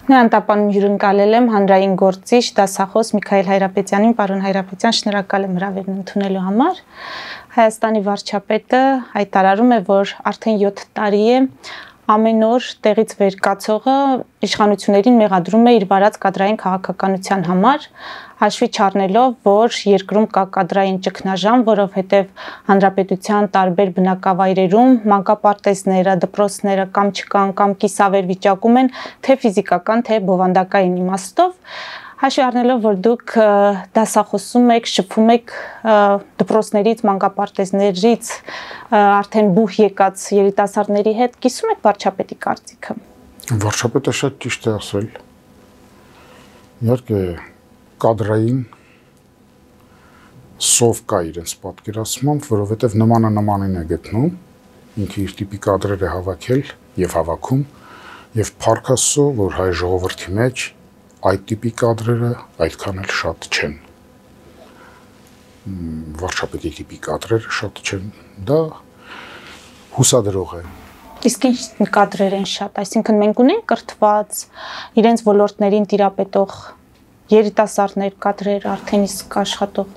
Նույնտապանում հյուրընկալել եմ հանրային գործիչ դասախոս Միքայել Հայրապետյանին, պարոն Հայրապետյան, շնորհակալ եմ հրավերն ընդունելու համար։ Հայաստանի վարչապետը հայտարարում է, որ արդեն 7 տարի է ամեն օր տեղից վեր կացողը իշխանություններին մեղադրում է իր վարած կադրային քաղաքականության համար, հաշվի չառնելով, որ երկրում կա կադրային ճգնաժամ, որովհետև հանրապետության տարբեր բնակավայրերում մանկապարտեզները, դպրոցները կամ չկան, կամ կիսավեր վիճակում են, թե ֆիզիկական, թե բովանդակային իմաստով, հաշվի առնելով, որ դուք դասախոսում եք, շփվում եք դպրոցներից, մանկապարտեզներից, արդեն բուհ եկած երիտասարդների հետ, կիսում եք վարչապետի կարծիքը։ Վարչապետը շատ ճիշտ է ասել։ Իհարկե կադրային սով կա իրենց պատկերացմամբ, որովհետև նմանը նմանին է գտնում, ինքը իր տիպի կադրեր է հավաքել եւ հավաքում, եւ փառքասո, որ հայ ժողովրդի մեջ այդ տիպի կադրերը այդքան էլ շատ չեն։ Վարչապետի տիպի կադրերը շատ չեն, դա հուսադրող է։ Իսկ ինչ կադրեր են շատ, այսինքն մենք ունենք կրթված, իրենց ոլորտներին տիրապետող երիտասարդներ կադրեր արդեն իսկ աշխատող։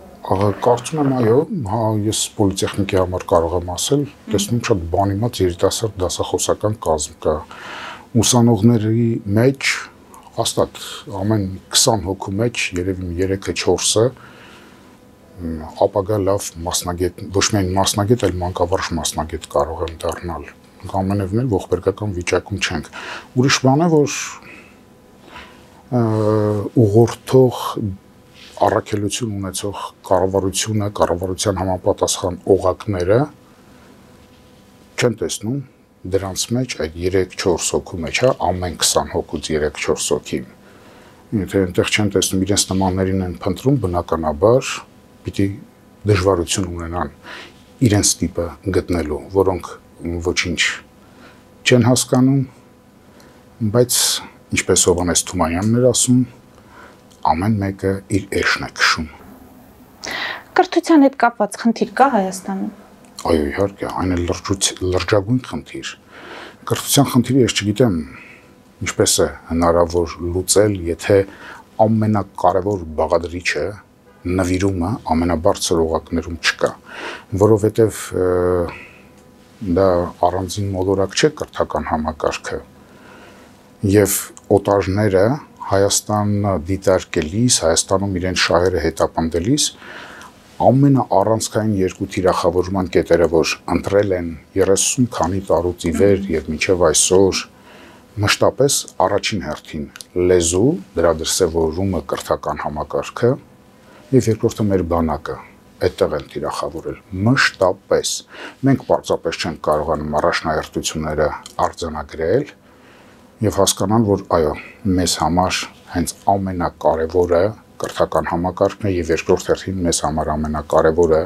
Կարծում եմ, այո, ես պոլիտեխնիկի համար կարող եմ ասել, տեսնում շատ բանիմաց երիտասարդ դասախոսական կազմ կա։ Ուսանողների մեջ հաստատ ամեն 20 հոգու մեջ երևի 3-ը 4-ը ապագա լավ մասնագետ, ոչ միայն մասնագետ, այլ մանկավարժ մասնագետ կարող են դառնալ։ Ամենևն էլ ողբերգական վիճակում չենք։ Ուրիշ բան է, որ ուղղորդող առաքելություն ունեցող կառավարությունը, կառավարության համապատասխան օղակները չեն տեսնում դրանց մեջ այդ 3-4 հոգու մեջ, ամեն 20 հոգուց 3-4 հոգին։ Եթե այնտեղ չեն տեսնում իրենց նմաններին են փնտրում, բնականաբար պիտի դժվարություն ունենան իրենց տիպը գտնելու, որոնք ոչինչ չեն հասկանում, բայց ինչպես Հովհաննես Թումանյանն էր ասում, ամեն մեկը իր էշն է քշում։ Կրթության հետ կապված խնդիր կա Հայաստանում։ Այո, իհարկե, այն է լրջագույն խնդիր։ Կրթության խնդիրը ես չգիտեմ ինչպես է հնարավոր լուծել, եթե ամենակարևոր բաղադրիչը նվիրումը ամենաբարձր օղակներում չկա, որովհետև դա առանձին մոլորակ չէ կրթական համակարգը եւ օտարները Հայաստանը դիտարկելիս, Հայաստանում իրենց շահերը հետապնդելիս ամենաառանցքային երկու թիրախավորման կետերը, որ ընտրել են 30 քանի տարուց ի վեր եւ մինչեւ այսօր մշտապես առաջին հերթին լեզու, դրա դրսևորումը կրթական համակարգը եւ երկրորդը մեր բանակը այդտեղ են թիրախավորել մշտապես։ Մենք պարզապես չենք կարողանում առաջնահերթությունները արձանագրել եւ հասկանալ, որ այո, մեզ համար հենց ամենակարևորը կրթական համակարգն է եւ երկրորդ հերթին մեզ համար ամենակարևորը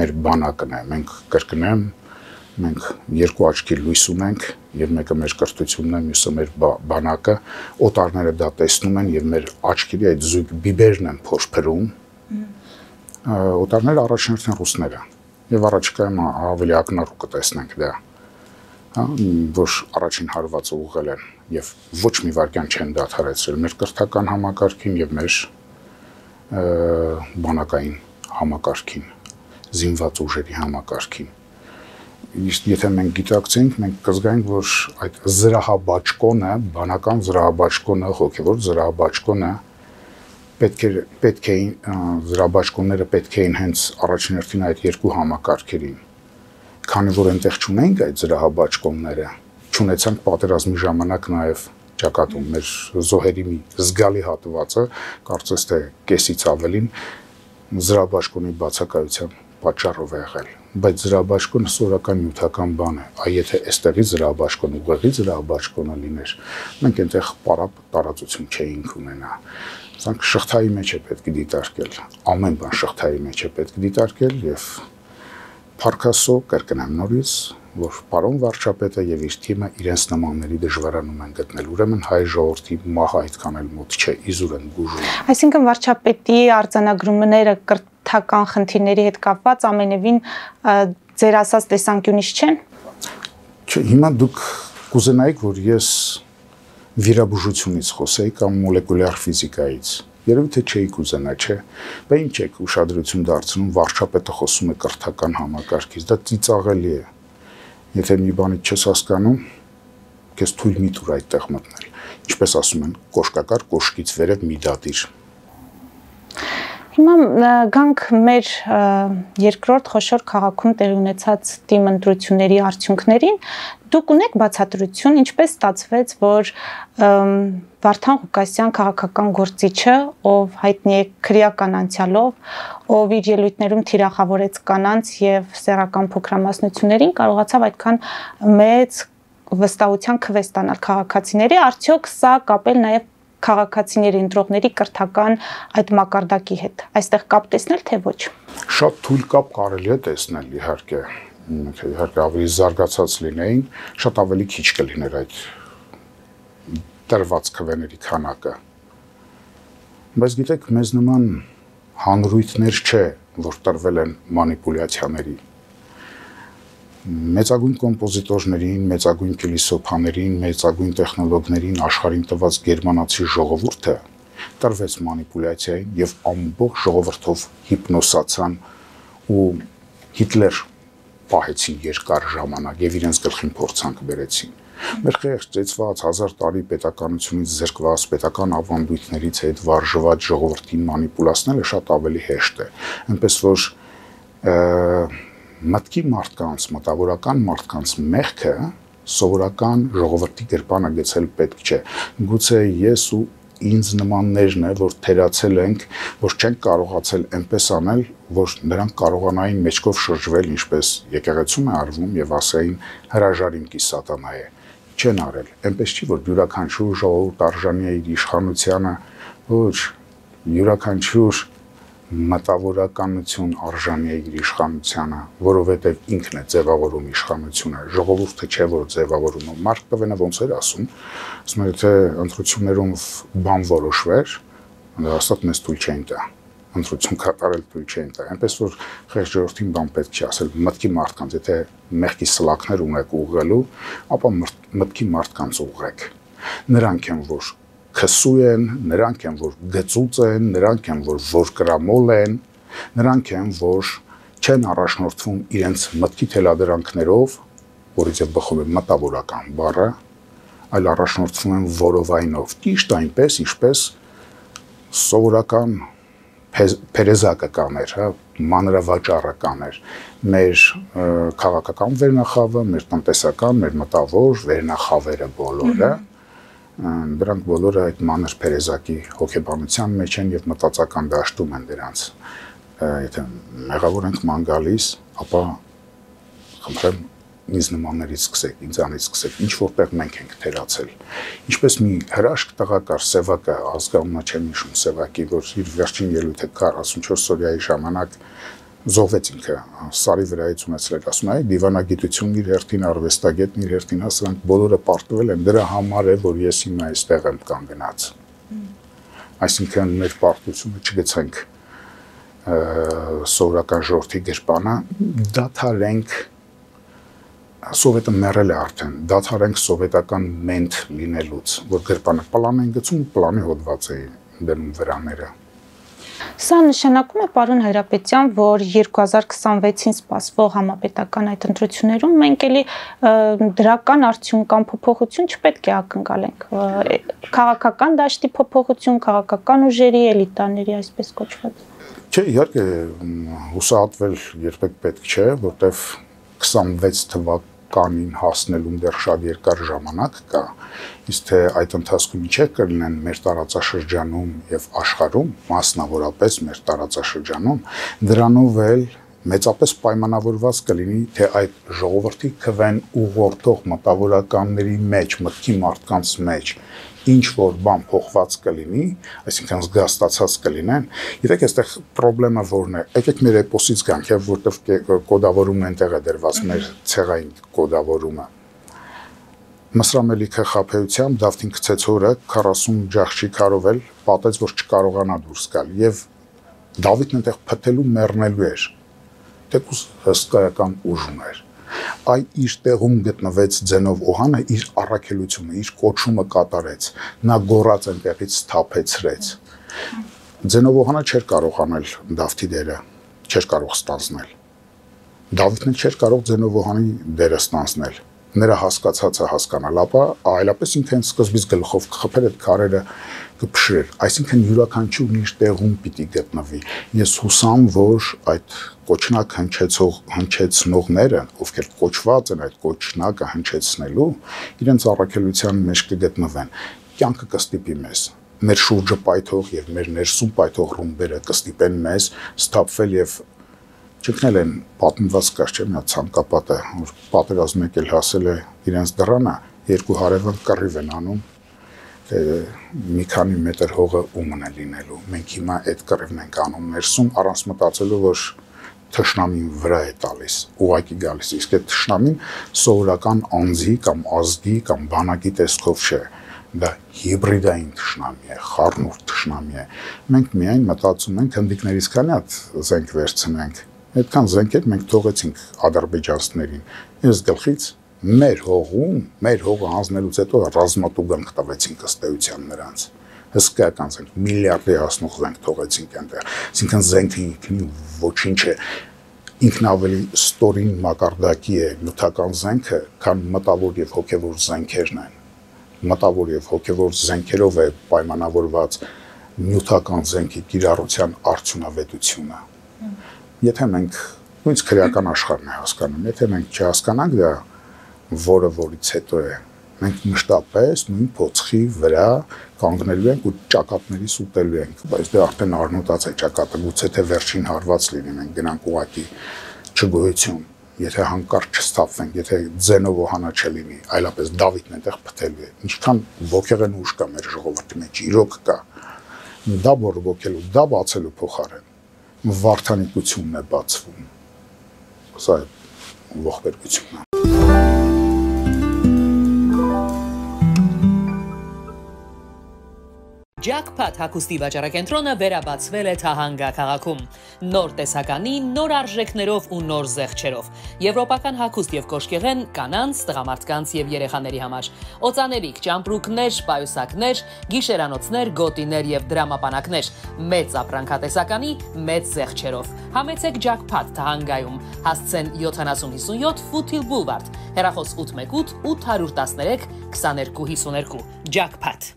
մեր բանակն է։ Մենք կրկնեմ, մենք երկու աչքի լույս ունենք եւ մեկը մեր կրթությունն է, մյուսը մեր բանակը, օտարները դա տեսնում են եւ մեր աչքերի այդ զույգ բիբերն են փոշփրում։ Օտարները առաջնորդն ռուսները եւ առաջիկայում ավելի ակնառու կտեսնենք դա, որ առաջին հարվածը ուղղել են եւ ոչ մի վարքյան չեն դադարեցրել մեր կրթական համակարգին եւ մեր բանակային համակարգին, զինված ուժերի համակարգին։ Իսկ եթե մենք գիտակցենք, մենք կզգայինք, որ այդ զրահաբաճկոնը, բանական զրահաբաճկոնը, հոգեվոր զրահաբաճկոնը զրահաբաճկոնները պետք էին հենց առաջին հերթին այդ երկու համակարգերին։ Քանի որ այնտեղ չունենք այդ զրահաբաճկոնները, չունեցանք պատերազմի ժամանակ նաև ճակատում մեր զոհերի մի զգալի հատվածը, կարծես թե կեսից ավելին զրահաբաճկոնի բացակայության պատճառով է եղել։ Բայց զրահաբաճկոնը սովորական նյութական բան է։ Այ եթե այստեղի զրահաբաճկոն ուղեղի զրահաբաճկոնը լիներ, մենք այնտեղ պարապ տարածություն չէինք ունենա։ Սրանք շղթայի մեջ է պետք դիտարկել, ամեն բան շղթայի մեջ է պետք դիտարկել եւ փառքասո կրկնեմ նորից, որ պարոն վարչապետը եւ իր թիմը իրենց նմանների դժվարանում են գտնել։ Ուրեմն հայ ժողովրդի մահը այդքան էլ մոտ չէ, իզուր են բուժում։ Այսինքն վարչապետի արձանագրումները կրթական խնդիրների հետ կապված ամենևին ձեր ասած տեսանկյունից չեն։ Չէ, հիմա դուք կուզենայիք, որ ես վիրաբուժությունից խոսեի կամ մոլեկուլյար ֆիզիկայից։ Երևի թե չէիք ուզենա, չէ։ Բա ինչ եք ուշադրություն դարձնում, վարչապետը խոսում է կրթական համակարգից, դա ծիծաղելի է։ Եթե մի բանից չես հասկանում, քեզ թույլ մի տուր այդտեղ մտնել։ Ինչպես ասում են, կոշկակար կոշկից վերև մի դատիր։ Հիմա գանք մեր երկրորդ խոշոր քաղաքում տեղի ունեցած թիմ ընտրությունների արդյունքներին։ Դուք ունեք բացատրություն, ինչպես ստացվեց, որ Վարդան Ղուկասյան քաղաքական գործիչը, ով հայտնի է քրեական անցյալով, ով իր ելույթներում թիրախավորեց կանանց եւ սեռական փոքրամասնություններին, կարողացավ այդքան մեծ վստահության քվե ստանալ քաղաքացիների, արդյոք սա կապել նաեւ քաղաքացիների ընտրողների կրթական այդ մակարդակի հետ։ Այստեղ կապ տեսնել թե ոչ։ Շատ թույլ կապ կարելի է տեսնել, իհարկե։ Իհարկե ավելի զարգացած լինեին, շատ ավելի քիչ կլիներ այդ տրված քվեների քանակը։ Բայց գիտեք, մեզ նման հանրույթներ չէ, որ տրվել են մանիպուլյացիաների։ Մեծագույն կոմպոզիտորներին, մեծագույն փիլիսոփաներին, մեծագույն տեխնոլոգներին աշխարհին տված գերմանացի ժողովուրդը տրվեց մանիպուլյացիային եւ ամբողջ ժողովրդով հիպնոսացան ու Հիտլեր պահեցին երկար ժամանակ եւ իրենց գլխին փորձանք բերեցին։ Մեր խեղճ ծեծված 1000 տարի պետականությունից զրկված պետական ավանդույթներից հետ վարժված ժողովրդին մանիպուլացնելը շատ ավելի հեշտ է։ Այնպես որ մտքի մարդկանց, մտավորական մարդկանց մեղքը սովորական ժողովրդի գրպանը գցել պետք չէ։ Գուցե ես ու ինձ նմաններն է, որ թերացել ենք, որ չենք կարողացել այնպես անել, որ նրանք կարողանային մեջքով շրջվել, ինչպես եկեղեցում է արվում եւ ասային հրաժարիմ կի սատանա է։ Չեն արել։ Այնպես չի, որ յուրաքանչյուր ժողովուրդ արժանի է իր իշխանությանը, ոչ յուրաքանչյուր մտավորականություն արժանի է իր իշխանությանը, որովհետև ինքն է ձևավորում իշխանությունը, ժողովուրդը չէ, որ ձևավորում է։ Մարկ Տվենը ոնց էր ասում, ասում էր, թե ընտրություններում բան որոշվեր, հաստատ մեզ թույլ չէին տա, ընտրություն կատարել թույլ չէին տա, այնպես որ խեղճ ժողովրդին բան պետք չի ասել, մտքի մարդկանց, եթե մեղքի սլաքներ ունեք ուղղելու, ապա մտքի մարդկանց ուղղեք։ Նրանք են, որ քսու են, նրանք են, որ գծուծ են, նրանք են, որ կրամոլ են, նրանք են, որ չեն առաջնորդվում իրենց մտքի թելադրանքներով, որից է բխում է մտավորական բառը, այլ առաջնորդվում են որովայնով, ճիշտ այնպես, ինչպես սովորական փերեզակը կաներ, հա, մանրավաճառը կաներ, մեր քաղաքական վերնախավը, մեր տնտեսական, մեր մտավոր վերնախավերը բոլորը, դրանք բոլորը այդ մանր փերեզակի հոգեբանության մեջ են եւ մտածական դաշտում են դրանց։ Եթե մեղավոր ենք ման գալիս, ապա խնդրեմ ինձ նմաններից սկսեք, ինձանից սկսեք, ինչ որտեղ մենք ենք թերացել։ Ինչպես մի հրաշք տղա կար, Սևակը, ազգանունը չեմ հիշում Սևակի, որ իր վերջին ելույթը 44 օրյայի ժամանակ զոհվեց ինքը, սարի վրայից ունեցել, ասում է, դիվանագիտությունն իր հերթին, արվեստագետն իր հերթին, սրանք բոլորը պարտվել են, դրա համար է, որ ես հիմա այստեղ եմ կանգնած։ Այսինքն մեր պարտությունը չգցենք սովորական ժողովրդի գրպանը, դադարենք, սովետը մեռել է արդեն, դադարենք սովետական մենթ լինելուց, որ գրպանը պլան են գցում, պլանի հոդված է դնում վրաները։ Սա նշանակում է, պարոն Հայրապետյան, որ 2026-ին սպասվող համապետական այդ ընտրություններում մենք էլի դրական արդյունք կամ փոփոխություն չպետք է ակնկալենք։ Քաղաքական դաշտի փոփոխություն, քաղաքական ուժերի, էլիտաների այսպես կոչված։ Չէ, իհարկե հուսահատվել երբեք պետք չէ, որտեվ 26 թվականին հասնելուն դեռ շատ երկար ժամանակ կա, իսկ թե այդ ընթացքում ինչեր կլինեն մեր տարածաշրջանում եւ աշխարհում, մասնավորապես մեր տարածաշրջանում, դրանով էլ մեծապես պայմանավորված կլինի, թե այդ ժողովրդի քվեն ուղղորդող մտավորականների մեջ, մտքի մարդկանց մեջ ինչ որ բան փոխված կլինի, այսինքն զգաստացած կլինեն։ Գիտեք, այստեղ խնդրեմը որն է։ Եկեք մեր էպոսից գանք, որտեղ կոդավորումն այնտեղ է դրված, մեր ցեղային կոդավորումը։ Մսրամելիքը խաբեությամբ Դավթին գցեց հորը 40 ջախջի քարովել, պատեց, որ չկարողանա դուրս գալ, եւ Դավիթն այնտեղ փթելու մեռնելու էր։ Թեկուզ հսկայական ուժ ուներ։ Այ իր տեղում գտնվեց ձենով Օհանը, իր առաքելությունը, իր կոչումը կատարեց, նա գոռաց այնտեղից սթափեցրեց։ Ձենով Օհանը չէր կարող անել Դավթի դերը, չէր կարող ստանձնել։ Դավիթն չէր կարող ձենով Օհանի դերը ստանձնել։ Նրա հասկացածը հասկանալ, ապա այլապես ինքն սկզբից գլխով կխփեր այդ քարերը կփշրեր, այսինքն յուրաքանչյուրն իր տեղում պիտի գտնվի։ Ես հուսամ, որ այդ կոչնակ հնչեցնողները, ովքեր կոչված են այդ կոչնակը հնչեցնելու, իրենց առաքելության մեջ կգտնվեն։ Կյանքը կստիպի մեզ, մեր շուրջը պայթող եւ մեր ներսում պայթող ռումբերը կստիպեն մեզ սթափվել եւ չքնել են պատմված կար չէ՞ մի ցանկապատը, որ պատերազմը եկել հասել է իրենց դռանը, երկու հարևան կռիվ են անում, թե մի քանի մետր հողը ումն է լինելու։ Մենք հիմա այդ կռիվն ենք անում ներսում, առանց մտածելու, որ թշնամին վրա է տալիս, ուղակի գալիս, իսկ այդ թշնամին սովորական անձի կամ ազգի կամ բանակի տեսքով չէ, դա հիբրիդային թշնամի է, խառնուրդ թշնամի է։ Մենք միայն մտածում ենք հնդիկներից քանի հատ զենք վերցնենք։ Այդքան զենքեր մենք թողեցինք ադրբեջանցիներին։ Այս գլխից մեր հողը հանձնելուց հետո ռազմատուգանք տվեցինք ըստ էության նրանց։ Հսկայական զենք, միլիարդի հասնող զենք թողեցինք այնտեղ։ Այսինքն զենքը ինքնին ոչինչ է։ Ինքն ավելի ստորին մակարդակի է նյութական զենքը, քան մտավոր եւ հոգեվոր զենքերն են։ Մտավոր եւ հոգեվոր զենքերով է պայմանավորված նյութական զենքի կիրառության արդյունավետությունը։ Եթե մենք նույնիսկ քրեական աշխարհն է հասկանում, եթե մենք չհասկանանք դա, որը որից հետո է, մենք մշտապես նույն փոცხի վրա կանգնելու ենք ու ճակատներից ուտելու ենք, բայց դա արդեն առնոտած է ճակատը, գուցե թե վերջին հարված լինի, մենք գնանք ուղակի չգոյություն, եթե հանկարծ չստափվենք, եթե ձենով Օհանա չլինի, այլապես Դավիթն այնտեղ փթելու է։ Ինչքան ոգեղեն ուժ կա մեր ժողովրդի մեջ, իրոք կա։ Դա բորբոքելու, դա բացելու փոխարեն վարդանիկությունն է բացվում։ Սա ողբերգությունն է։ Jackpot հագուստի վաճառակենտրոնը վերաբացվել է Թահանգա քաղաքում։ Նոր տեսականի, նոր արժեքներով ու նոր զեղչերով։ Եվրոպական հագուստ եւ կոշկեղեն կանանց, տղամարդկանց եւ երեխաների համար։ Օծանելիք, ճամպրուկներ, պայուսակներ, գիշերանոցներ, գոտիներ եւ դրամապանակներ։ Մեծ ապրանքատեսականի, մեծ զեղչերով։ Համեցեք Jackpot Թահանգայում։ Հասցեն 7057 Foothill Boulevard։ Հեռախոս 818 813 2252։ Jackpot։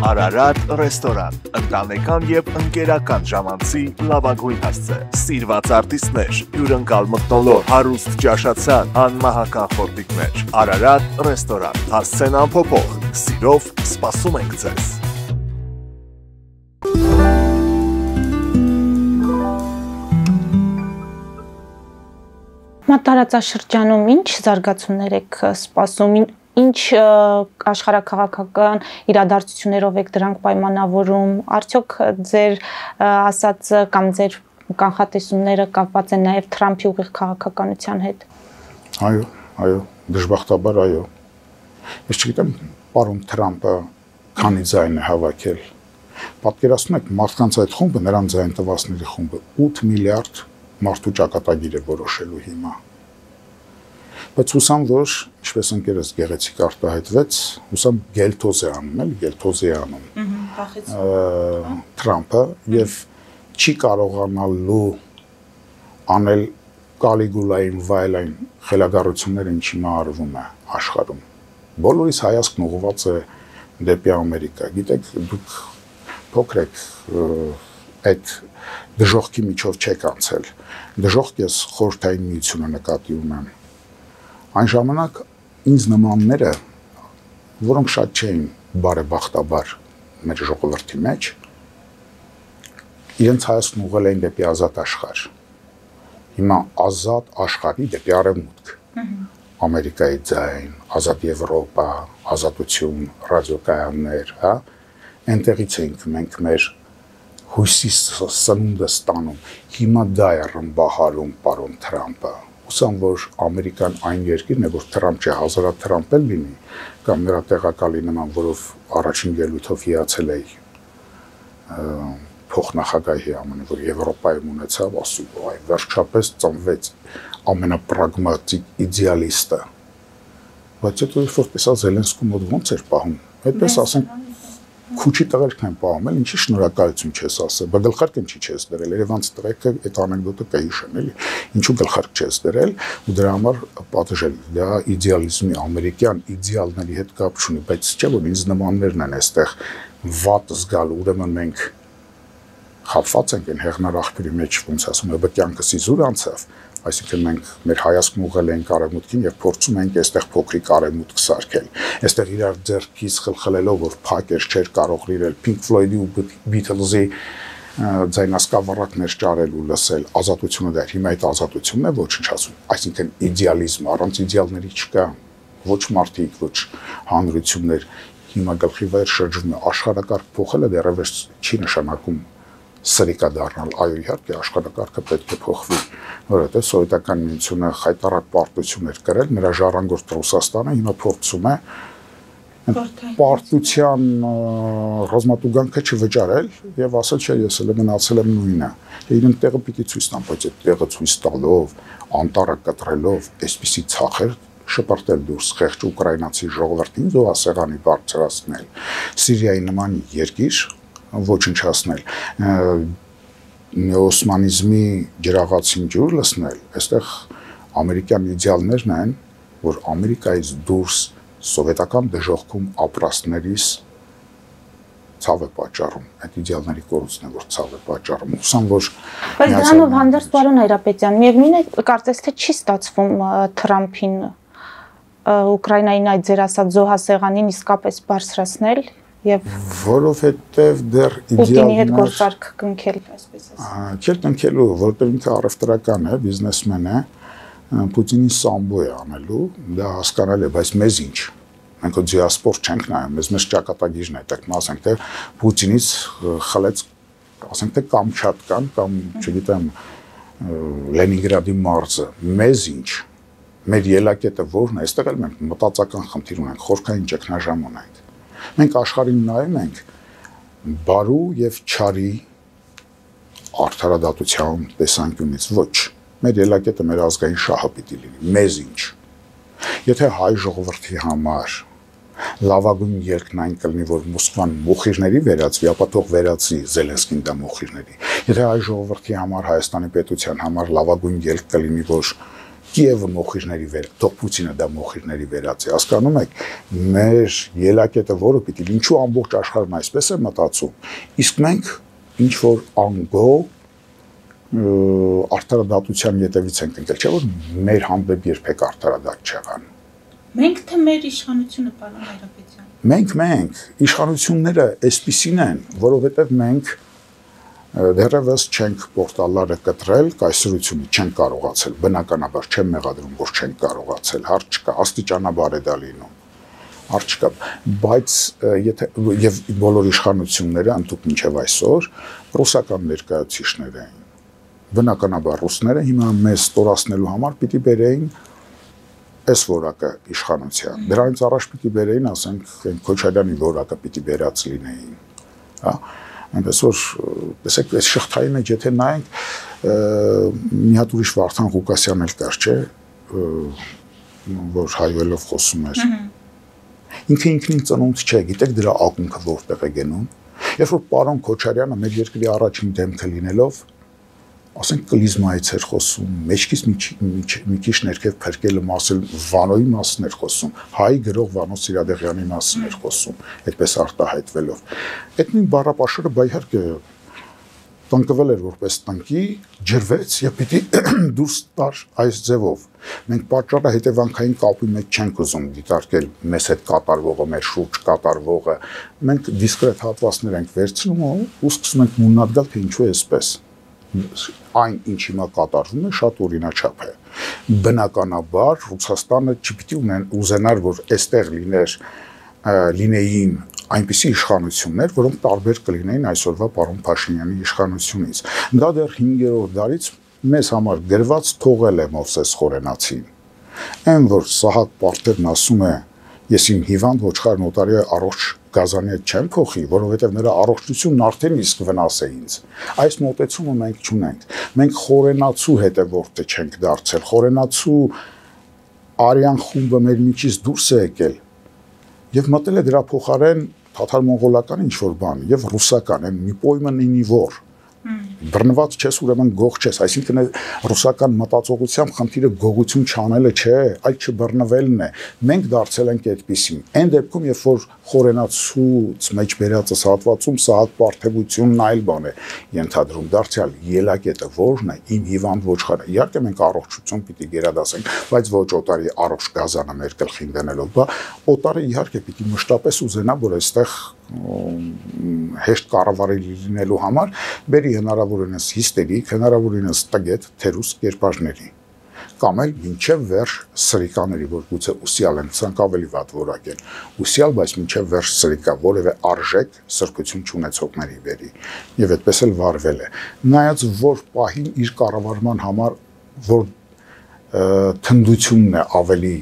Արարատ ռեստորան, ընտանեկան եւ ընկերական ժամանցի լավագույն հասցե, սիրված արտիստներ, հյուրընկալ մթնոլորտ, հարուստ ճաշացան, անմահական խորտիկներ, Արարատ ռեստորան, հասցեն անփոփոխ, սիրով սպասում ենք ձեզ։ Մատարածաշրջանում ինչ զարգացումներ եք սպասում, ինչ աշխարհաքաղաքական իրադարձություններով եք դրանք պայմանավորում, արդյոք ձեր ասածը կամ ձեր կանխատեսումները կապված են նաև Թրամփի ուղիղ քաղաքականության հետ։ Այո, դժբախտաբար այո։ Ես չգիտեմ, պարոն Թրամփը քանի ձայն է հավաքել։ Պատկերացնում եք, մարդկանց այդ խումբը, նրան ձայն տվածների խումբը 8 միլիարդ մարդու ճակատագիր է որոշելու հիմա։ Բայց հուսամ, որ ինչպես ընկերս գեղեցիկ արտահայտվեց, հուսամ գելթոզ է անում, էլի գելթոզ է անում Թրամփը եւ չի կարողանալու անել Կալիգուլային վայելային խելագարությունները, ինչ հիմա արվում է աշխարհում։ Բոլորիս հայացքն ուղղված է դեպի Ամերիկա։ Գիտեք, դուք փոքր եք այդ դժոխքի միջով չեք անցել։ Դժոխք ես խորհրդային միությունը նկատի ունեմ։ Այն ժամանակ ինձ նմանները, որոնք շատ չէին բարեբախտաբար մեր ժողովրդի մեջ, իրենց հայացքն ուղղել էին դեպի ազատ աշխարհ։ Հիմա ազատ աշխարհի դեպի արևմուտք։ Ամերիկայի ձայն, ազատ Եվրոպա, ազատություն, ռադիոկայաններ, հա, այնտեղից ենք մենք մեր հույսի սնունդը ստանում։ Հիմա դա է ռմբահարում պարոն Թրամփը։ Ուսան որ Ամերիկան այն երկիրն է, որ Թրամփ չէ, հազարատ Թրամփ էլ լինի, կամ նրա տեղակալի նման, որով առաջին ելույթով հիացել է փոխնախագահի ամենը, որ Եվրոպայում ունեցավ, ասում, այ վերջապես ծնվեց ամենապրագմատիկ իդեալիստը։ Բայց հետո երբ որ տեսա Զելենսկու մոտ ոնց էր պահում, այդպես ասենք քուչի տղերքն են պահում, ինչի շնորհակալություն չես ասել, բայց գլխարկ ինչի չես դրել, Երևանցի տղերքը այդ անեկդոտը կհիշեն, էլի, ինչու գլխարկ չես դրել, ու դրա համար պատժել, դա իդեալիզմի ամերիկյան իդեալների հետ կապ չունի, բայց չէ՞ որ ինձ նմաններն են այստեղ վատ զգալ, ուրեմն մենք խաբված ենք այն հեղնար աղբյուրի մեջ, ոնց ասում է, բկյանքս իզուր անցավ, այսինքն մենք մեր հայացքն ուղղել ենք արևմուտքին եւ փորձում ենք այստեղ փոքրիկ արևմուտք սարքել։ Այստեղ իրար ձեռքից խլխլելով, որ փակեր չէր կարող լինել Pink Floyd-ի ու Beatles-ի ձայնասկավառակներ ճարել ու լսել, ազատությունը դա հիմա այդ ազատությունն է ոչինչ ասում, այսինքն իդեալիզմ, առանց իդեալների չկա ոչ մարդիկ, ոչ հանրություններ, հիմա գլխի վեր շրջում է աշխարհակարգ փոխելը դեռևս չի նշանակում սրիկա դառնալ, այո իհարկե աշխարհակարգը պետք է փոխվի, որովհետև սովետական միությունը խայտարակ պարտություններ կրել, նրա ժառանգորդ Ռուսաստանը հիմա փորձում է պարտության ռազմատուգանքը չվճարել եւ ասել չէ ես էլ մնացել եմ նույնը։ Իրեն տեղը պիտի ցույց տան, բայց այդ տեղը ցույց տալով, անտառը կտրելով, այսպիսի ցախեր շպրտել դուրս խեղճ ուկրաինացի ժողովրդին զոհասեղանի բարձրացնել, Սիրիայի նման երկիր ոչնչացնել, նեոսմանիզմի ջրաղացին ջուր լցնել, այստեղ ամերիկյան իդեալներն են, որ Ամերիկայից դուրս սովետական դժոխքում ապրածներից ցավ է պատճառում, այդ իդեալների կորուստն է, որ ցավ է պատճառում, ուսան որ բայց դրանով հանդերձ պարոն Հայրապետյան, միևնույն է, կարծես թե չի ստացվում Թրամփին Ուկրաինային այդ ձեր ասած զոհասեղանին իսկապես բարձրացնել եւ որովհետեւ դեռ Պուտինի հետ գործարք կնքել, այսպես ասած։ Չէ, կնքելու, որովհետեւ ինքը առևտրական է, բիզնեսմեն է, Պուտինի սամբո է անելու, դա հասկանալի է, բայց մեզ ինչ։ Մենք դիասպոր չենք նայում, մեզ ճակատագիրն է, դեռ ասենք թե Պուտինից խլեց, ասենք թե Կամչատկան կամ, չգիտեմ, Լենինգրադի մարզը, մեզ ինչ։ Մեր ելակետը որն է, այստեղ էլ մենք մտածական խնդիր ունենք, խորքային ճգնաժամ ունենք։ Մենք աշխարհին նայում ենք բարու եւ չարի արդարադատության տեսանկյունից ոչ։ Մեր ելակետը մեր ազգային շահը պիտի լինի, մեզ ինչ։ Եթե հայ ժողովրդի համար լավագույն ելքն այն կլինի, որ Մոսկվան մոխիրների վերածվի, ապա թող վերածի Զելենսկին դա մոխիրների։ Եթե հայ ժողովրդի համար, Հայաստանի պետության համար լավագույն ելք կլինի, որ Կիևը մոխիրների թող Պուտինը դա մոխիրների վերածի, հասկանում եք, մեր ելակետը որը պիտի ինչու ամբողջ աշխարհն այսպես է մտածում, իսկ մենք ինչ որ անգո արդարադատության ետևից ենք ընկել, չէ՞ որ մեր հանդեպ երբեք արդարադատ չեղան։ Մենք թե մեր իշխանությունը, պարոն Հայրապետյան։ Մենք իշխանությունները այսպիսին են, որովհետև մենք դեռևս չենք պորտալները կտրել, կայսրությունը չենք կարողացել, բնականաբար չեմ մեղադրում, որ չենք կարողացել, հարց չկա, աստիճանաբար է դա լինում, հարց չկա, բայց եթե եւ բոլոր իշխանությունները ընդհանուր մինչեւ այսօր ռուսական ներկայացուցիչներ էին, բնականաբար ռուսները հիմա մեզ ստորացնելու համար պիտի բերեին այս որակը իշխանության, դրանից առաջ պիտի բերեին, ասենք, Քոչարյանի որակը պիտի բերած լինեին, հա այնպես որ տեսեք այս շղթայի մեջ եթե նայենք մի հատ ուրիշ Վարդան Ղուկասյան էլ կար չէ որ հայվելով խոսում էր ինքը ինքնին ծնունդ չէ գիտեք դրա ակունքը որտեղ է գնում երբ որ պարոն Քոչարյանը մեր երկրի առաջին դեմքը լինելով ասենք կլիզմայից էր խոսում մեջքից մի քիչ ներքև փրկելը մասել Վանոյի մասն էր խոսում հայ գրող Վանո Սիրադեղյանի մասն էր խոսում այդպես արտահայտվելով այդ նույն բառապաշարը բայ իհարկե տնկվել էր որպես տնկի ջրվեց եւ պիտի դուրս տար այս ձևով մենք պատճառը հետևանքային կապի մեջ չենք ուզում դիտարկել մեզ հետ կատարվողը մեր շուրջ կատարվողը մենք դիսկրետ հատվածներ ենք վերցնում ու սկսում ենք մուննատ գալ թե ինչու է այսպես այն ինչ հիմա կատարվում է շատ օրինաչափ է բնականաբար Ռուսաստանը չպիտի ուզենար որ այստեղ լինեին այնպիսի իշխանություններ որոնք տարբեր կլինեին այսօրվա պարոն Փաշինյանի իշխանությունից դա դեռ 5-րդ դարից մեզ համար գրված թողել է Մովսես Խորենացին։ Այն որ Սահակ Պարտերն ասում է, ես իմ հիվանդ ոչխարն օտարի առողջ գազանի հետ չեմ փոխի, որովհետև նրա առողջությունն արդեն իսկ վնաս է ինձ։ Այս մոտեցումը մենք չունենք։ Մենք խորենացու հետևորդը չենք դարձել։ Խորենացու արյան խումբը մեր միջից դուրս է եկել եւ մտել է դրա փոխարեն թաթար-մոնղոլական ինչ-որ բան եւ ռուսական, այն մի պոյմենինի որ բռնված չես, ուրեմն գող չես, այսինքն ռուսական մտածողությամբ խնդիրը գողություն չանելը չէ, այլ չբռնվելն է։ Մենք դարձել ենք այդպիսին։ Այն դեպքում, երբ որ խորենացուց մեջ բերածս հատվածում Սահակ Պարթևությունն այլ բան է ենթադրում, դարձյալ ելակետը որն է, իմ հիվանդ ոչխարը։ Իհարկե մենք առողջություն պիտի գերադասենք, բայց ոչ օտարի առողջ գազանը մեր գլխին դնելով, բա օտարը իհարկե պիտի մշտապես ուզենա, որ այստեղ հեշտ կառավարելի լինելու համար բերի հնարավորինս հիստերիկ, հնարավորինս տգետ թերուս կերպարների կամ էլ մինչև վերջ սրիկաների, որ գուցե ուսյալ են, ցանկ ավելի վատ որակ են, ուսյալ, բայց մինչև վերջ սրիկա, որևէ արժեք սրբություն չունեցողների բերի, եւ այդպես էլ վարվել է։ Նայած որ պահին իր կառավարման համար որ թնդությունն է ավելի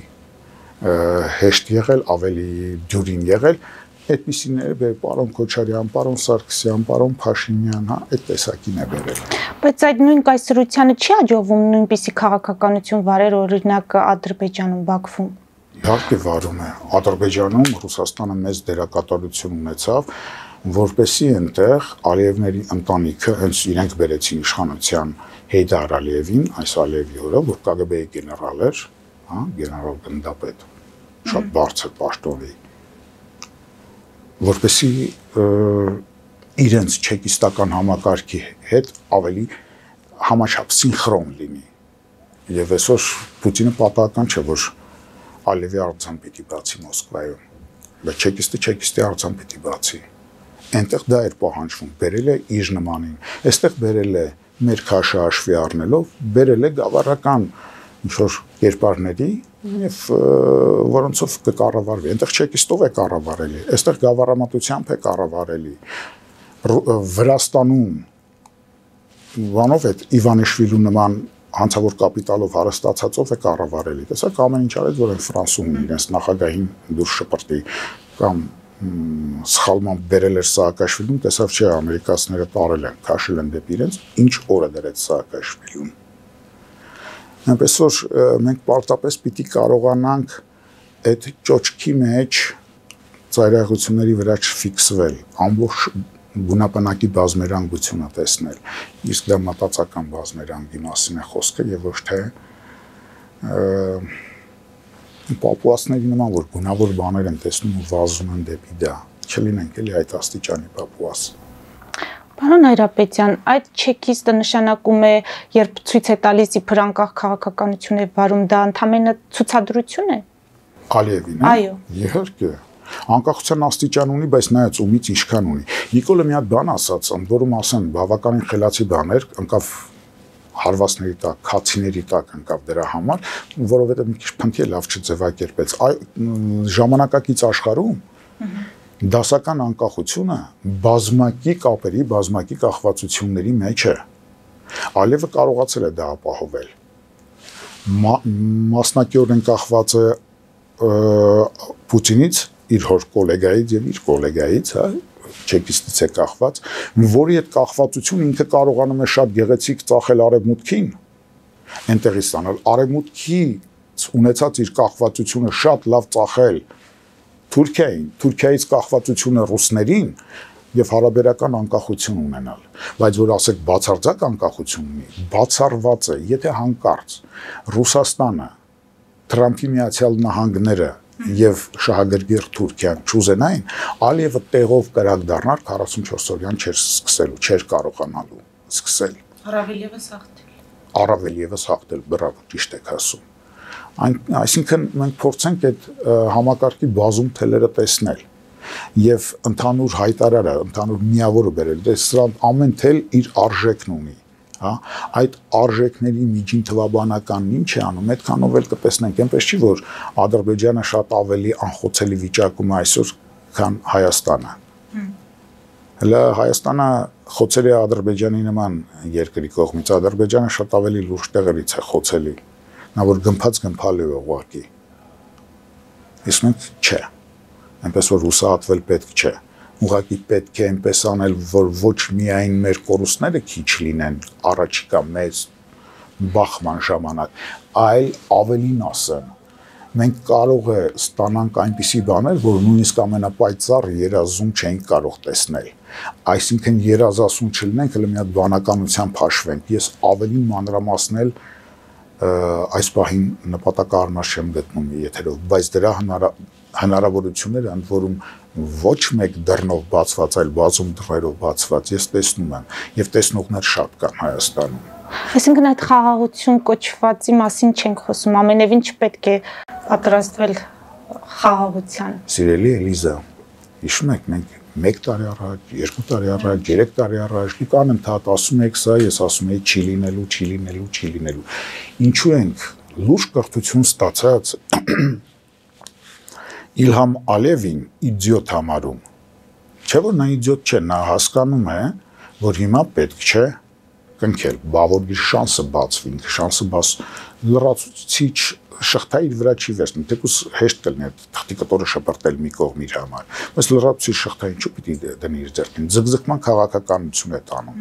հեշտ եղել, ավելի դյուրին եղել, այդպիսիները բեր պարոն Քոչարյան, պարոն Սարգսյան, պարոն Փաշինյան, հա, այդ տեսակին է բերել։ Բայց այդ նույն կայսրությանը չի աջողվում նույնպիսի քաղաքականություն վարել, օրինակ Ադրբեջանում, Բաքվում։ Իհարկե վարում է։ Ադրբեջանում Ռուսաստանը մեծ դերակատարություն ունեցավ, որպեսզի այնտեղ Ալիևների ընտանիքը հենց իրենք բերեցին իշխանության Հեյդար Ալիևին, այս Ալիևի օրը, որ ԿԳԲ-ի գեներալ էր, հա, գեներալ գնդապետ, շատ բարձր պաշտոնի, որպեսզի իրենց չեկիստական համակարգի հետ ավելի համաչափ սինխրոն լինի։ Եվ այսօր Պուտինը պատահական չէ, որ Ալիևի արձան պիտի բացի Մոսկվայում, բայց չեկիստի արձան պիտի բացի։ Այնտեղ դա էր պահանջվում, բերել է իր նմանին։ Այստեղ բերել է մեր քաշը հաշվի առնելով, բերել է գավառական ինչ-որ կերպարների եւ որոնցով կկառավարվի։ Այնտեղ չեկիստով է կառավարելի, այստեղ գավառամատությամբ է կառավարելի։ Վրաստանում բանով այդ Իվանիշվիլու նման հանցավոր կապիտալով հարստացածով է կառավարելի։ Տեսակ ամեն ինչ արեց, որ այն Ֆրանսում իրենց նախագահին դուրս շպրտի կամ սխալմամբ բերել էր Սաակաշվիլուն, տեսավ չէ ամերիկացիները տարել են, քաշել են դեպի իրենց, ինչ օրը դրեց Սաակաշվիլուն։ Այնպես որ մենք պարտապես պիտի կարողանանք այդ ճոճքի մեջ ծայրահեղությունների վրա չֆիքսվել, ամբողջ գունապնակի բազմերանգությունը տեսնել, իսկ դա մտածական բազմերանգի մասին է խոսքը եւ ոչ թե պապուասների նման, որ գունավոր բաներ են տեսնում ու վազում են դեպի դա, չլինենք էլի այդ աստիճանի պապուաս։ Պարոն Հայրապետյան, այդ չեկիստը նշանակում է, երբ ցույց է տալիս իբր անկախ քաղաքականություն է վարում, դա ընդամենը ցուցադրություն է։ Ալիևին, այո։ Իհարկե։ Անկախության աստիճան ունի, բայց նայած ումից ինչքան ունի։ Նիկոլը մի հատ բան ասաց, որում ասեն բավականին խելացի բաներ, ընկավ հարվածների տակ, քացիների տակ ընկավ դրա համար, որովհետև մի քիչ փնթի լավ չձևակերպեց։ Ժամանակակից աշխարհում դասական անկախությունը բազմակի կապերի, բազմակի կախվածությունների մեջ է։ Ալիևը կարողացել է դա ապահովել։ Մասնակիորեն կախված է Պուտինից, իր հոր գոլեգայից եւ իր գոլեգայից, հա, չեկիստից է կախված, որի այդ կախվածությունը ինքը կարողանում է շատ գեղեցիկ ծախել արևմուտքին, այնտեղից ստանալ արևմուտքից ունեցած իր կախվածությունը շատ լավ ծախել Թուրքիային, Թուրքիայից կախվածությունը ռուսներին եւ հարաբերական անկախություն ունենալ, բայց որ ասեք բացարձակ անկախություն ունի, բացառված է, եթե հանկարծ Ռուսաստանը, Թրամփի Միացյալ Նահանգները եւ շահագրգիռ Թուրքիան չուզենային, Ալիևը տեղով կրակ դառնար 44-օրյան չէր սկսելու, չէր կարողանալու սկսել։ Առավել եւս հաղթել, բրավո, ճիշտ եք ասում։ Այսինքն մենք փորձենք այդ համակարգի բազում թելերը տեսնել եւ ընդհանուր հայտարարը, ընդհանուր միավորը բերել, դե սրան ամեն թել իր արժեքն ունի, հա, այդ արժեքների միջին թվաբանականն ինչ է անում, այդքանով էլ կտեսնենք, այնպես չի որ Ադրբեջանը շատ ավելի անխոցելի վիճակում է այսօր, քան Հայաստանը։ Հələ Հայաստանը խոցել է Ադրբեջանի նման երկրի կողմից, Ադրբեջանը շատ ավելի լուրջ տեղերից է խոցելի, նա որ գմփալ է ուղղակի, իսկ մենք չէ, այնպես որ հուսահատվել պետք չէ, ուղղակի պետք է այնպես անել, որ ոչ միայն մեր կորուստները քիչ լինեն առաջիկա մեծ բախման ժամանակ, այլ ավելին ասեմ, մենք կարող է ստանանք այնպիսի բաներ, որ նույնիսկ ամենապայծառ երազում չենք կարող տեսնել, այսինքն երազասուն չլինենք, հələ մի հատ բանականությամբ հաշվենք, ես ավելին մանրամասնել այս պահին նպատակահարմար չեմ գտնում եթերով, բայց դրա հնարավորությունները ընդ որում ոչ մեկ դռնով բացված, այլ բազում դռներով բացված, ես տեսնում եմ, եւ տեսնողներ շատ կան Հայաստանում։ Այսինքն այդ խաղաղություն կոչվածի մասին չենք խոսում, ամենևին չպետք է պատրաստվել խաղաղության։ Սիրելի Էլիզա, հիշում եք մենք 1 տարի առաջ, 2 տարի առաջ, 3 տարի առաջ լիք անընդհատ ասում եք սա, ես ասում եի չի լինելու։ Ինչու ենք լուրջ կրթություն ստացած Իլհամ Ալիևին իդիոտ համարում։ Չէ՞ որ նա իդիոտ չէ, նա հասկանում է, որ հիմա պետք չէ կնքել, որ շանսը բացվի, շանսը բաց լրացուցիչ շղթա իր վրա չի վերցնում, թեկուզ հեշտ կլինի թղթի կտորը շպրտել մի կողմ իր համար, բայց լրացուցիչ շղթա ինչու պիտի դնի իր ձեռքին, ձգձգման քաղաքականություն է տանում։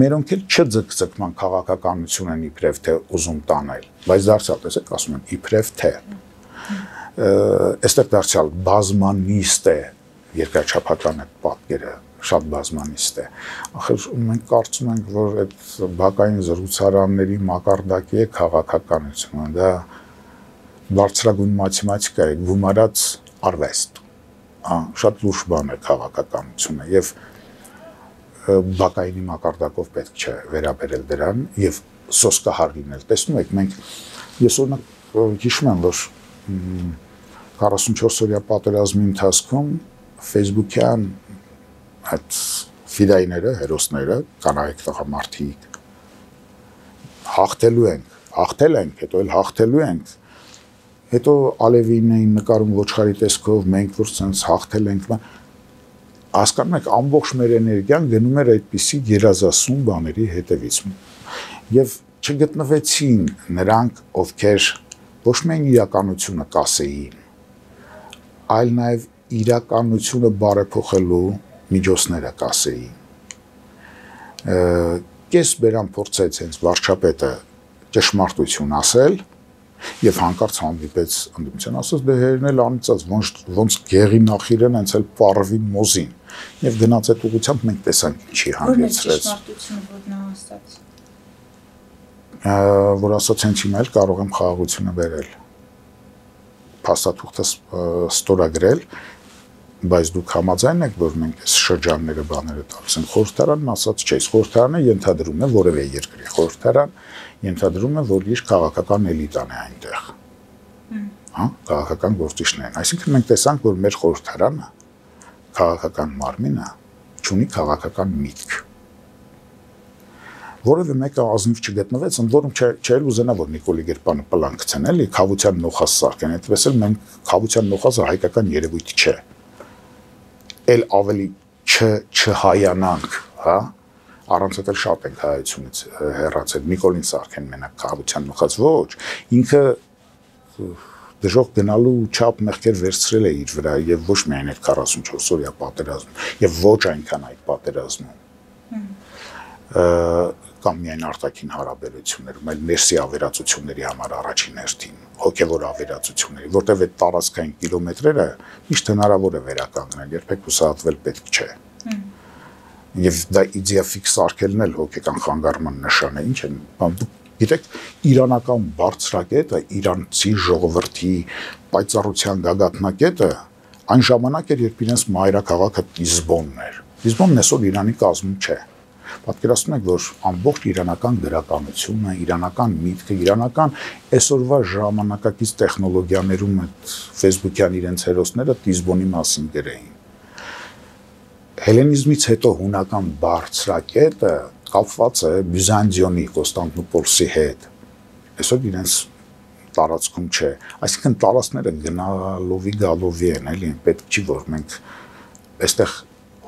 Մերոնք էլ չձգձգման քաղաքականություն են իբրև թե ուզում տանել, բայց դարձյալ տեսեք ասում են իբրև թե այստեղ դարձյալ բազմանիստ է երկրաչափական այդ պատկերը շատ բազմանիստ է։ Ախր մենք կարծում ենք, որ այդ բակային զրուցարանների մակարդակի է քաղաքականությունը, դա բարձրագույն մաթեմատիկա է, գումարած արվեստ։ Շատ լուրջ բան է քաղաքականությունը եւ բակայինի մակարդակով պետք չէ վերաբերել դրան եւ սոսկահար լինել։ Տեսնում եք, մենք ես օրինակ հիշում եմ, որ 44 օրյա պատերազմի ընթացքում Facebook-յան այդ ֆիդայները, հերոսները, կանայք տղամարդիկ հաղթել ենք, հետո էլ հաղթելու ենք, հետո Ալևին էին նկարում ոչխարի տեսքով, մենք որ ցենց հաղթել ենք, հասկանում եք, ամբողջ մեր էներգիան գնում էր այդպիսի երազասուն բաների հետևից, եւ չգտնվեցին նրանք, ովքեր ոչ միայն իրականությունը կասեին, այլ նաեւ իրականությունը բարեփոխելու միջոցները կասեին։ Կես բերան փորձեց հենց վարչապետը ճշմարտություն ասել եւ հանկարծ հանդիպեց ընդդիմության ասած դե հերնել անիծած ոնց գեղի նախիրեն հենց էլ պարվին մոզին եւ գնաց այդ ուղղությամբ մենք տեսանք ինչի հանգեցրեց։ Ճշմարտությունը որ նա ասաց։ Որ ասաց հենց հիմա էլ կարող եմ խաղաղությունը բերել։ Փաստաթուղթը ստորագրել բայց դուք համաձայն եք, որ մենք այս շրջանները բաները տալիս են խորհրդարանն ասած չէ, խորհրդարանը ենթադրում է որևէ երկրի խորհրդարան ենթադրում է, որ իր քաղաքական էլիտան է այնտեղ։ Հա, քաղաքական գործիչներն են։ Այսինքն մենք տեսանք, որ մեր խորհրդարանը քաղաքական մարմինը ունի քաղաքական միտք։ Որևէ մեկը ազնիվ չգտնվեց, ընդ որում չէր ուզենա, որ Նիկոլի Գերպանը պլան գցեն, էլի խավության նոխազ սարքեն, այդպես էլ մենք խավության նոխազը հայկական երևույթ չէ։ Էլ ավելի չհայանանք, հա, առանց էլ շատ ենք հայությունից հեռացել, Նիկոլին սարքեն մենակ խավության նոխազ, ոչ, ինքը դժոխք գնալու չափ մեղքեր վերցրել է իր վրա եւ ոչ միայն այդ 44 օրյա պատերազմում եւ ոչ այնքան այդ պատերազմում կամ միայն արտաքին հարաբերություններում, այլ ներսի ավերածությունների համար առաջին հերթին, հոգևոր ավերածությունների, որտեղ այդ տարածքային կիլոմետրերը միշտ հնարավոր է վերականգնել, երբեք հուսահատվել պետք չէ։ Եվ դա իդեաֆիքս արկելն էլ հոգեկան խանգարման նշան է, ինչ են, գիտեք, իրանական բարձրակետը, իրանցի ժողովրդի պայծառության գագաթնակետը այն ժամանակ էր, երբ իրենց մայրաքաղաքը Լիզբոնն էր։ Լիզբոնն այսօր Իրանի կազմում չէ։ Պատկերացնում եք, որ ամբողջ իրանական գրականությունը, իրանական միտքը, իրանական այսօրվա ժամանակակից տեխնոլոգիաներում այդ Facebook-յան իրենց հերոսները Լիզբոնի մասին գրեին։ Հելենիզմից հետո հունական բարձրակետը կապված է Բյուզանդիոնի, Կոստանդնուպոլսի հետ։ Այսօր իրենց տարածքում չէ։ Այսինքն տարածքները գնալովի գալովի են, էլի, պետք չի որ մենք այստեղ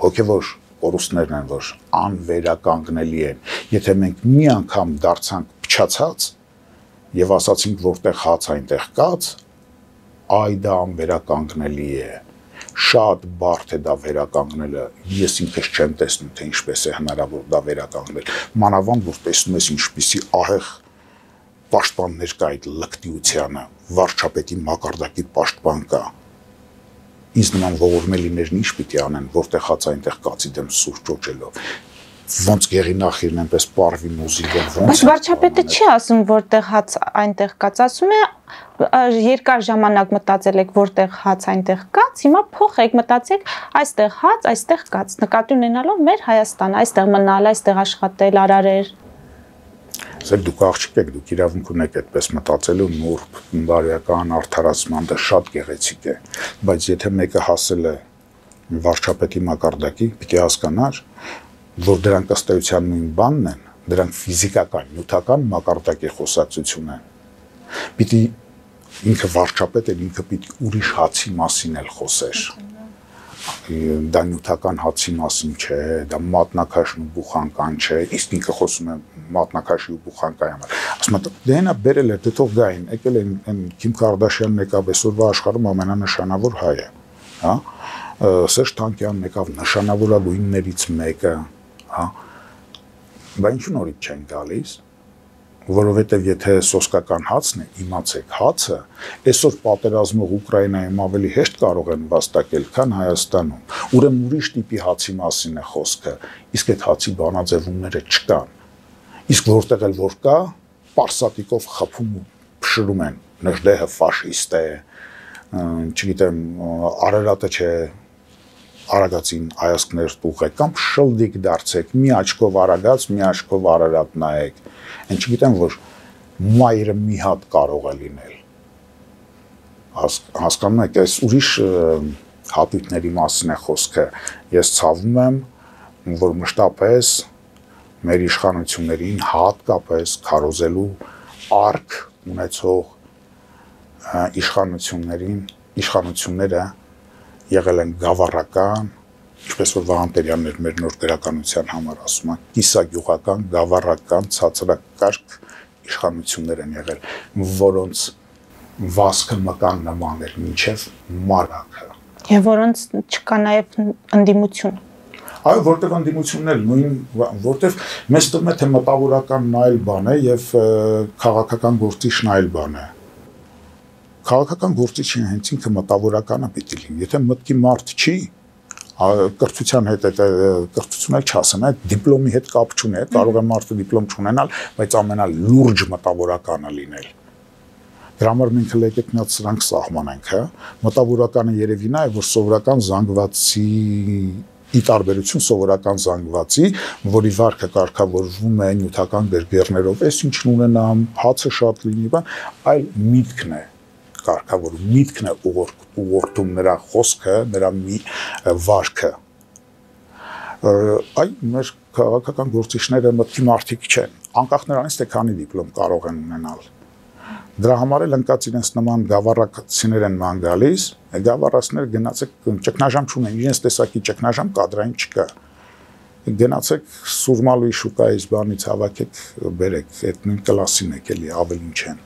հոգևոր կորուստներն են, որ անվերականգնելի են։ Եթե մենք մի անգամ դարձանք փչացած եւ ասացինք, որտեղ հաց այնտեղ կաց, այ դա անվերականգնելի է։ Շատ բարդ է դա վերականգնելը։ Ես ինքս չեմ տեսնում, թե ինչպես է հնարավոր դա վերականգնել։ Մանավանդ որ տեսնում ես ինչպիսի ահեղ պաշտպաններ կա այդ լկտիությանը, վարչապետի մակարդակի պաշտպան կա։ Ինձ նման ողորմելիներն ինչ պիտի անեն, որտեղ հաց այնտեղ կացի դեմ սուր ճոճելով։ Ոնց գեղինախիրն այնպես պարվի մուզիկը ոնց։ Բայց վարչապետը չի ասում, որտեղ հաց այնտեղ կաց, ասում է երկար ժամանակ մտածել եք, որտեղ հաց այնտեղ կաց, հիմա փոխեք, մտածեք, այստեղ հաց, այստեղ կաց, նկատի ունենալով մեր Հայաստանը, այստեղ մնալ, այստեղ աշխատել, արարել։ Ասեք դուք աղջիկ եք, դուք իրավունք ունեք այդպես մտածելու, նուրբ, բարոյական արդարացման, դա շատ գեղեցիկ է, բայց եթե մեկը հասել է վարչապետի մակարդակի, պիտի հասկանար, որ դրանք ըստ էության նույն բանն են, դրանք ֆիզիկական, նյութական մակարդակի խոսակցություն են։ Պիտի ինքը վարչապետ է, ինքը պիտի ուրիշ հացի մասին էլ խոսեր։ Դա նյութական հացի մասին չէ, դա մատնաքաշն ու բուխանկան չէ, իսկ ինքը խոսում է մատնաքաշի ու բուխանկայի համար։ Ասում է, դե հենա բերել է, դե թող գային, եկել են Քիմ Քարդաշյանն եկավ, այսօրվա աշխարհում ամենանշանավոր հայը, հա։ Սերժ Թանկյանն եկավ, նշանավորագույններից մեկը, հա։ Բայց ինչու նորից չեն գալիս, որովհետև եթե սոսկական հացն է, իմացեք, հացը այսօր պատերազմող Ուկրաինայում ավելի հեշտ կարող են վաստակել, քան Հայաստանում։ Ուրեմն ուրիշ տիպի հացի մասին է խոսքը, իսկ այդ հացի բանաձևումները չկան։ Իսկ որտեղ էլ որ կա, պարսատիկով խփում ու փշրում են, Նժդեհը ֆաշիստ է, չգիտեմ, Արարատը չէ, Արագածին հայացքներ տուղեք կամ շլդիկ դարձեք, մի աչքով Արագած, մի աչքով Արարատ նայեք, են չգիտեմ, որ մայրը մի հատ կարող է լինել, հասկանում եք, այս ուրիշ հատույթների մասին է խոսքը, ես ցավում եմ, որ մշտապես մեր իշխանություններին հատկապես քարոզելու արկ ունեցող իշխանությունները եղել են գավառական, ինչպես որ Վահան Տերյանն մեր նոր գրականության համար ասում է, կիսագյուղական, գավառական, ցածրակարգ իշխանություններ են եղել, որոնց վազքը մկան նման էր մինչև մարակը։ Եվ որոնց չկա նաև ընդդիմություն։ Այո, որտեղ ընդդիմությունն էլ նույն, որտեղ մեզ թվում է թե մտավորականն այլ բան է եւ քաղաքական գործիչն այլ բան է։ Քաղաքական գործիչը հենց ինքը մտավորականը պիտի լինի։ Եթե մտքի մարդ չի, կրթության հետ կրթությունը չասեմ, այդ դիպլոմի հետ կապ չունի, կարող է մարդը դիպլոմ չունենալ, բայց ամենալուրջ մտավորականը լինել։ Դրա համար մենք եկեք մի հատ սրանք սահմանենք, հա։ Մտավորականը երևի նա է, որ սովորական զանգվածի ի տարբերություն սովորական զանգվածի, որի վարքը կարգավորվում է նյութական գրգեռներով, այս ինչն ունենամ, հացը շատ լինի, այլ միտքն է կարգավորում, միտքն է ուղղորդում նրա խոսքը, նրա վարքը։ Այ մեր քաղաքական գործիչները մտքի մարդիկ չեն, անկախ նրանից թե քանի դիպլոմ կարող են ունենալ։ Դրա համար էլ ընկած իրենց նման գավառացիներ են ման գալիս, գավառացիներ գնացեք ճգնաժամ չունեն, իրենց տեսակի ճգնաժամ կադրային չկա։ Գնացեք Սուրմալուի շուկայից բանից հավաքեք, բերեք, այդ նույն կլասին եք էլի ավելին չեն։